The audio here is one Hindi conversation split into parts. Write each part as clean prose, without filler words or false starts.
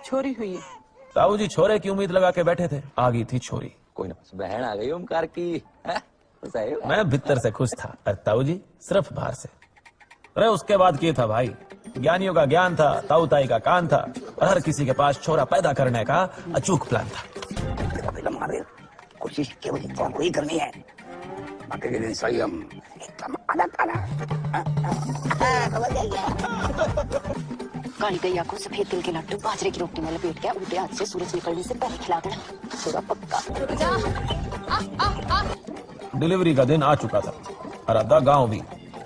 छोरी हुई है। ताऊ जी छोरे की उम्मीद लगा के बैठे थे, आ गई थी छोरी। कोई ना, बहन आ गई ओमकार की। सही है। मैं भीतर से खुश था और ताऊ जी सिर्फ बाहर से। अरे उसके बाद ये था भाई, ज्ञानियों का ज्ञान था, ताऊ ताई का कान था, और हर किसी के पास छोरा पैदा करने का अचूक प्लान था। कोशिश केवल इंसान को ही करनी है, बाकी के दिन संयम एकदम अलग काली गैया को सफेद तिल के लड्डू बाजरे की रोटी में लपेट के उल्टे हाथ से सूरज निकलने से पहले खिला देना, पूरा पक्का। डिलीवरी का दिन आ चुका था और आधा गांव भी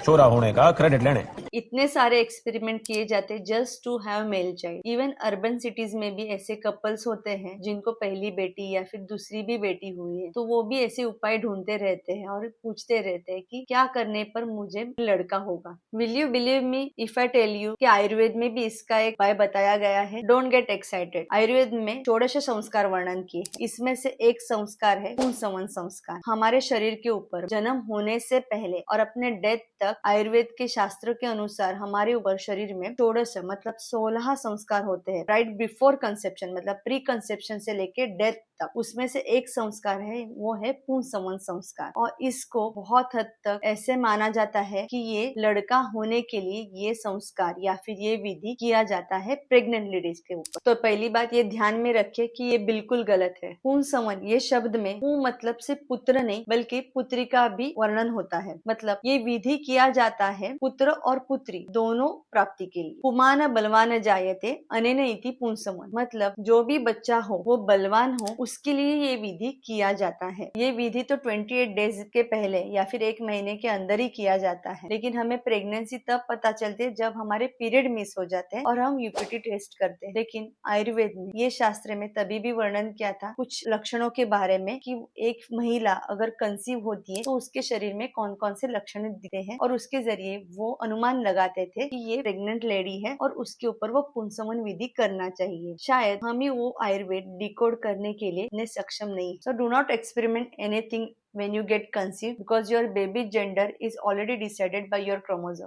छोरा होने का क्रेडिट लेने। इतने सारे एक्सपेरिमेंट किए जाते just to have male child. Even urban cities में भी ऐसे कपल्स होते हैं जिनको पहली बेटी या फिर दूसरी भी बेटी हुई है, तो वो भी ऐसे उपाय ढूंढते रहते हैं और पूछते रहते हैं कि क्या करने पर मुझे लड़का होगा। Will you believe me if I tell you कि आयुर्वेद में भी इसका एक उपाय बताया गया है। Don't get excited. आयुर्वेद में 14 संस्कार वर्णन किए, इसमें से एक संस्कार है पुंसवन संस्कार। हमारे शरीर के ऊपर जन्म होने से पहले और अपने डेथ तक आयुर्वेद के शास्त्रों के अनुसार हमारे ऊपर शरीर में 14 मतलब 16 संस्कार होते हैं। राइट बिफोर कंसेप्शन मतलब प्री कंसेप्शन से लेके डेथ तक। उसमें से एक संस्कार है, वो है पुंसवन संस्कार, और इसको बहुत हद तक ऐसे माना जाता है कि ये लड़का होने के लिए ये संस्कार या फिर ये विधि किया जाता है प्रेग्नेंट लेडीज के ऊपर। तो पहली बात ये ध्यान में रखिए कि ये बिल्कुल गलत है। पुंसवन ये शब्द में पु मतलब सिर्फ पुत्र नहीं बल्कि पुत्री का भी वर्णन होता है। मतलब ये विधि किया जाता है पुत्र और पुत्री दोनों प्राप्ति के लिए। पुमान बलवान जायते अनेन इति पुंसवन, मतलब जो भी बच्चा हो वो बलवान हो उसके लिए ये विधि किया जाता है। ये विधि तो 28 डेज के पहले या फिर 1 महीने के अंदर ही किया जाता है, लेकिन हमें प्रेगनेंसी तब पता चलती है जब हमारे पीरियड मिस हो जाते हैं और हम यूपीटी टेस्ट करते हैं। लेकिन आयुर्वेद में ये शास्त्र में तभी भी वर्णन किया था कुछ लक्षणों के बारे में कि एक महिला अगर कंसीव होती है तो उसके शरीर में कौन कौन से लक्षण दिखते हैं, और उसके जरिए वो अनुमान लगाते थे कि ये प्रेग्नेंट लेडी है और उसके ऊपर वो पुंसवन विधि करना चाहिए। शायद हम ही वो आयुर्वेद डिकोड करने के लिए इतने सक्षम नहीं। So do not experiment anything when you get conceived because your baby gender is already decided by your chromosome.